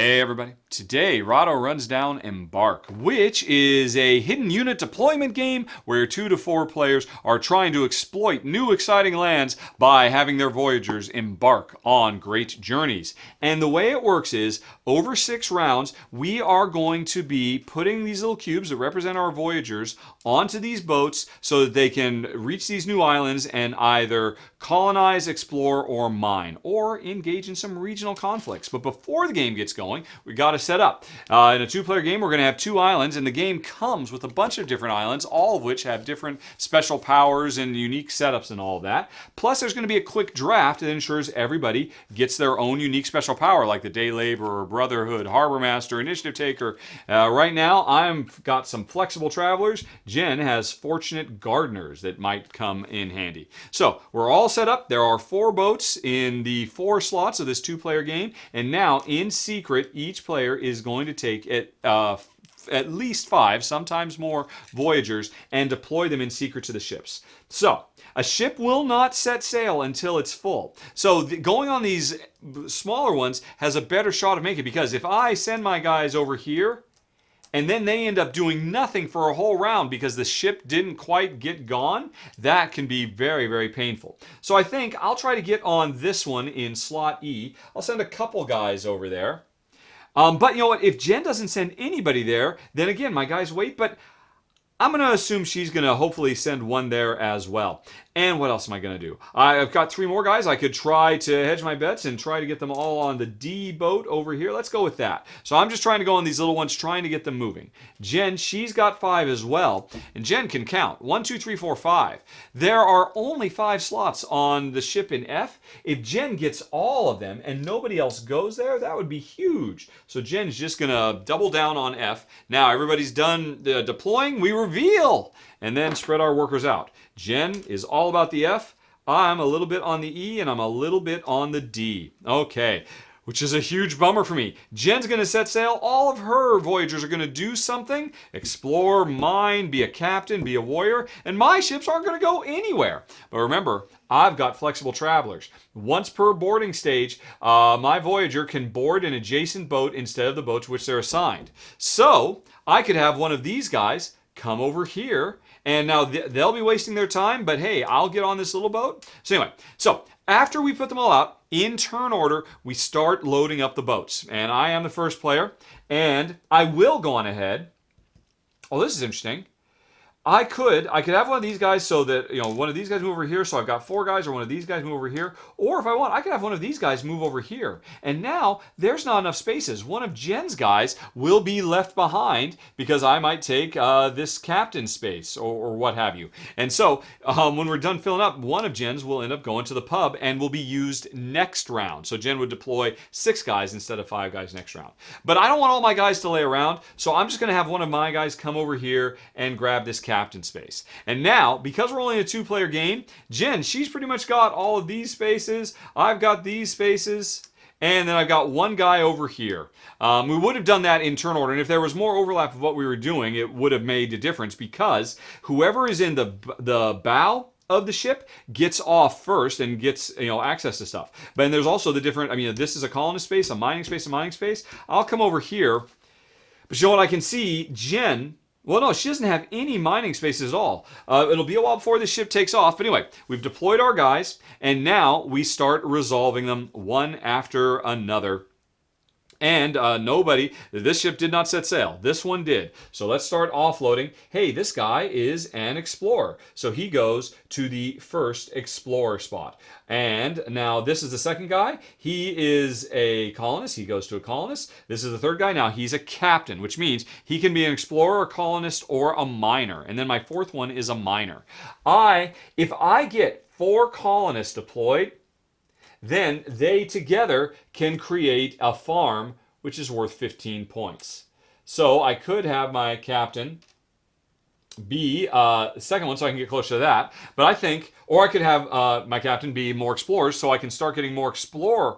Hey everybody. Today, Rahdo runs down Embark, which is a hidden unit deployment game where 2 to 4 players are trying to exploit new exciting lands by having their Voyagers embark on great journeys. And the way it works is, over 6 rounds, we are going to be putting these little cubes that represent our Voyagers onto these boats so that they can reach these new islands and either colonize, explore, or mine, or engage in some regional conflicts. But before the game gets going, we got to set up. In a 2-player game, we're going to have 2 islands, and the game comes with a bunch of different islands, all of which have different special powers and unique setups and all of that. Plus, there's going to be a quick draft that ensures everybody gets their own unique special power, like the Day Laborer, Brotherhood, Harbor Master, Initiative Taker. Right now, I've got some Flexible Travelers. Jen has Fortunate Gardeners that might come in handy. So, we're all set up. There are 4 boats in the 4 slots of this 2-player game, and now, in secret, each player is going to take at least 5, sometimes more, Voyagers and deploy them in secret to the ships. So, a ship will not set sail until it's full. So, going on these smaller ones has a better shot of making it, because if I send my guys over here, and then they end up doing nothing for a whole round because the ship didn't quite get gone, that can be very, very painful. So I think I'll try to get on this one in slot E. I'll send a couple guys over there. But you know what? If Jen doesn't send anybody there, then again, my guys wait. But I'm going to assume she's going to hopefully send one there as well. And what else am I going to do? I've got 3 more guys. I could try to hedge my bets and try to get them all on the D boat over here. Let's go with that. So I'm just trying to go on these little ones, trying to get them moving. Jen, she's got 5 as well. And Jen can count. 1, 2, 3, 4, 5. There are only 5 slots on the ship in F. If Jen gets all of them and nobody else goes there, that would be huge. So Jen's just going to double down on F. Now everybody's done deploying. We reveal and then spread our workers out. Jen is all about the F. I'm a little bit on the E, and I'm a little bit on the D. Okay, which is a huge bummer for me. Jen's going to set sail. All of her Voyagers are going to do something. Explore, mine, be a captain, be a warrior. And my ships aren't going to go anywhere. But remember, I've got Flexible Travelers. Once per boarding stage, my Voyager can board an adjacent boat instead of the boat to which they're assigned. So, I could have one of these guys come over here, and now they'll be wasting their time, but hey, I'll get on this little boat. So anyway, after we put them all out, in turn order, we start loading up the boats. And I am the first player, and I will go on ahead. Oh, this is interesting. I could have one of these guys so that, one of these guys move over here, so I've got 4 guys, or one of these guys move over here. Or if I want, I could have one of these guys move over here. And now, there's not enough spaces. One of Jen's guys will be left behind because I might take this captain space or what have you. And so, when we're done filling up, one of Jen's will end up going to the pub and will be used next round. So Jen would deploy 6 guys instead of 5 guys next round. But I don't want all my guys to lay around, so I'm just going to have one of my guys come over here and grab this captain space. And now, because we're only a 2-player game, Jen, she's pretty much got all of these spaces. I've got these spaces. And then I've got one guy over here. We would have done that in turn order. And if there was more overlap of what we were doing, it would have made a difference, because whoever is in the bow of the ship gets off first and gets access to stuff. But then there's also the different, this is a colonist space, a mining space, a mining space. I'll come over here. But you know what? I can see Jen. Well, no, she doesn't have any mining spaces at all. It'll be a while before the ship takes off. But anyway, we've deployed our guys, and now we start resolving them one after another. And this ship did not set sail. This one did. So let's start offloading. Hey, this guy is an explorer. So he goes to the first explorer spot. And now this is the second guy. He is a colonist. He goes to a colonist. This is the third guy. Now he's a captain, which means he can be an explorer, a colonist, or a miner. And then my 4th one is a miner. If I get 4 colonists deployed, then they together can create a farm which is worth 15 points. So I could have my captain be the second one so I can get closer to that. But I think, or I could have my captain be more explorers so I can start getting more explorer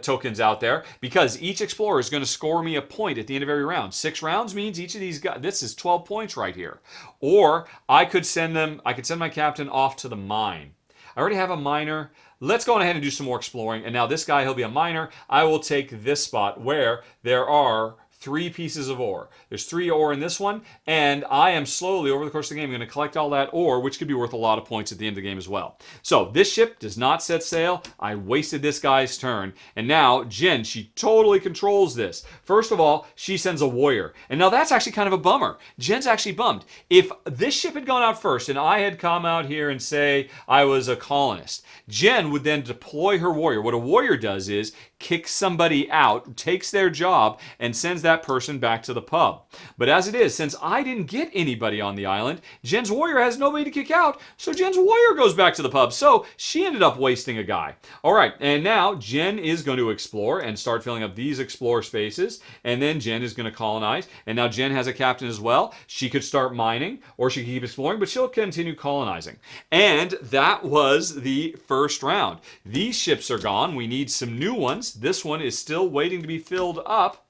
tokens out there, because each explorer is going to score me a point at the end of every round. 6 rounds means each of these guys, this is 12 points right here. Or I could send my captain off to the mine. I already have a miner. let's go on ahead and do some more exploring. And now this guy, he'll be a miner. I will take this spot where there are 3 pieces of ore. There's 3 ore in this one, and I am slowly, over the course of the game, going to collect all that ore, which could be worth a lot of points at the end of the game as well. So this ship does not set sail. I wasted this guy's turn, and now Jen, she totally controls this. First of all, she sends a warrior, and now that's actually kind of a bummer. Jen's actually bummed. If this ship had gone out first, and I had come out here and say I was a colonist, Jen would then deploy her warrior. What a warrior does is kicks somebody out, takes their job, and sends that person back to the pub. But as it is, since I didn't get anybody on the island, Jen's warrior has nobody to kick out, so Jen's warrior goes back to the pub. So she ended up wasting a guy. All right, and now Jen is going to explore and start filling up these explore spaces, and then Jen is going to colonize, and now Jen has a captain as well. She could start mining, or she could keep exploring, but she'll continue colonizing. And that was the first round. These ships are gone. We need some new ones. This one is still waiting to be filled up.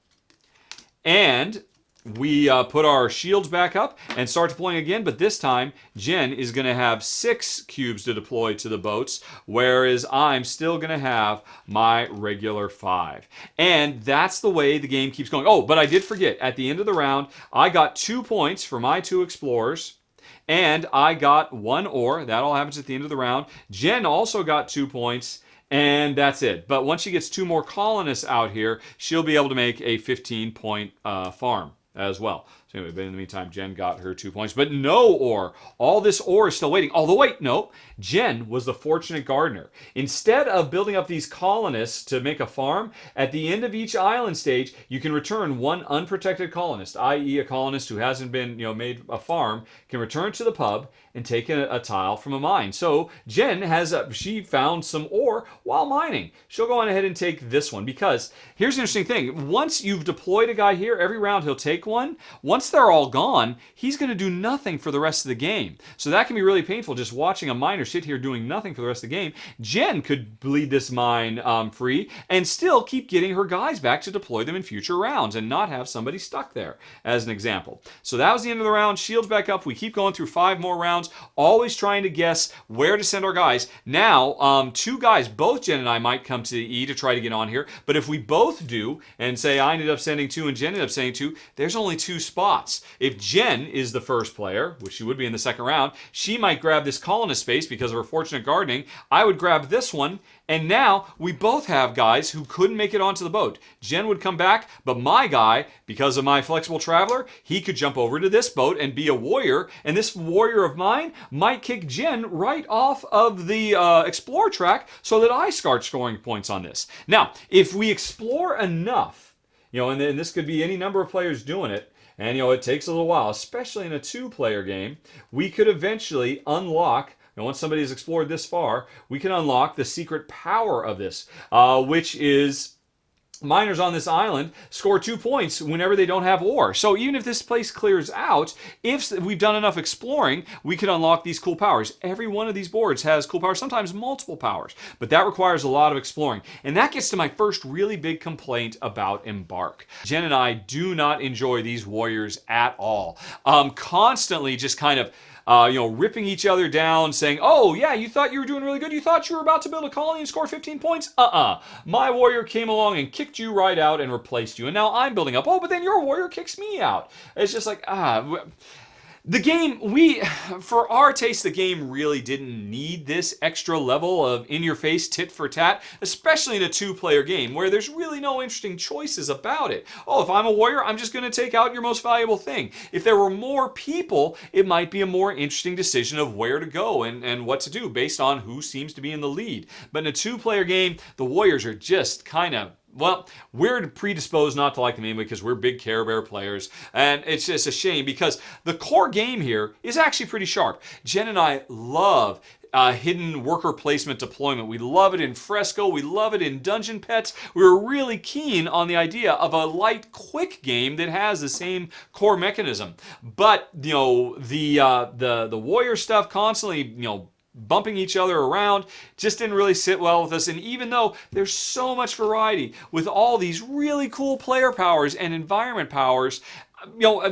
And we put our shields back up and start deploying again, but this time Jen is going to have 6 cubes to deploy to the boats, whereas I'm still going to have my regular 5. And that's the way the game keeps going. Oh, but I did forget, at the end of the round, I got 2 points for my 2 explorers, and I got 1 ore. That all happens at the end of the round. Jen also got 2 points, and that's it. But once she gets 2 more colonists out here, she'll be able to make a 15-point farm as well. So anyway, but in the meantime, Jen got her 2 points. But no ore. All this ore is still waiting. Although, wait, no. Jen was the fortunate gardener. Instead of building up these colonists to make a farm, at the end of each island stage, you can return 1 unprotected colonist, i.e. a colonist who hasn't been, made a farm, can return to the pub and take a tile from a mine. So Jen she found some ore while mining. She'll go on ahead and take this one, because here's an interesting thing. Once you've deployed a guy here, every round he'll take one. Once they're all gone, he's going to do nothing for the rest of the game. So that can be really painful, just watching a miner sit here doing nothing for the rest of the game. Jen could bleed this mine free and still keep getting her guys back to deploy them in future rounds and not have somebody stuck there, as an example. So that was the end of the round. Shields back up. We keep going through 5 more rounds, always trying to guess where to send our guys. Now, 2 guys, both Jen and I might come to the E to try to get on here, but if we both do, and say I ended up sending 2 and Jen ended up sending 2, there's only 2 spots. If Jen is the first player, which she would be in the second round, she might grab this colonist space because of her fortunate gardening. I would grab this one, and now we both have guys who couldn't make it onto the boat. Jen would come back, but my guy, because of my flexible traveler, he could jump over to this boat and be a warrior, and this warrior of mine might kick Jen right off of the explore track so that I start scoring points on this. Now, if we explore enough, and this could be any number of players doing it, and it takes a little while, especially in a 2-player game, we could eventually unlock, once somebody has explored this far, we can unlock the secret power of this, which is miners on this island score 2 points whenever they don't have ore. So even if this place clears out, if we've done enough exploring, we can unlock these cool powers. Every one of these boards has cool powers, sometimes multiple powers, but that requires a lot of exploring. And that gets to my first really big complaint about Embark. Jen and I do not enjoy these warriors at all. Constantly just kind of ripping each other down, saying, oh, yeah, you thought you were doing really good. You thought you were about to build a colony and score 15 points? My warrior came along and kicked you right out and replaced you. And now I'm building up. Oh, but then your warrior kicks me out. It's just like, the game, for our taste, the game really didn't need this extra level of in-your-face tit-for-tat, especially in a 2-player game where there's really no interesting choices about it. Oh, if I'm a warrior, I'm just going to take out your most valuable thing. If there were more people, it might be a more interesting decision of where to go and what to do based on who seems to be in the lead. But in a 2-player game, the warriors are just kind of, well, we're predisposed not to like them anyway because we're big Care Bear players. And it's just a shame because the core game here is actually pretty sharp. Jen and I love hidden worker placement deployment. We love it in Fresco. We love it in Dungeon Pets. We were really keen on the idea of a light, quick game that has the same core mechanism. But, the warrior stuff constantly, bumping each other around just didn't really sit well with us. And even though there's so much variety with all these really cool player powers and environment powers,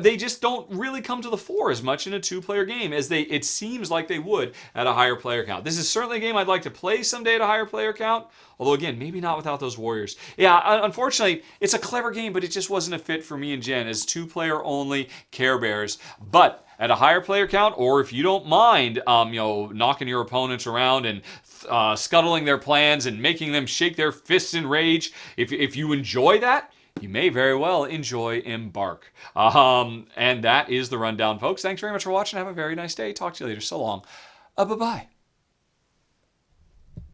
they just don't really come to the fore as much in a two-player game as it seems like they would at a higher player count. This is certainly a game I'd like to play someday at a higher player count, although again, maybe not without those warriors. Yeah, unfortunately, it's a clever game, but it just wasn't a fit for me and Jen as two-player only Care Bears. But at a higher player count, or if you don't mind, knocking your opponents around and scuttling their plans and making them shake their fists in rage, if you enjoy that, you may very well enjoy Embark. And that is the rundown, folks. Thanks very much for watching. Have a very nice day. Talk to you later. So long. Bye-bye.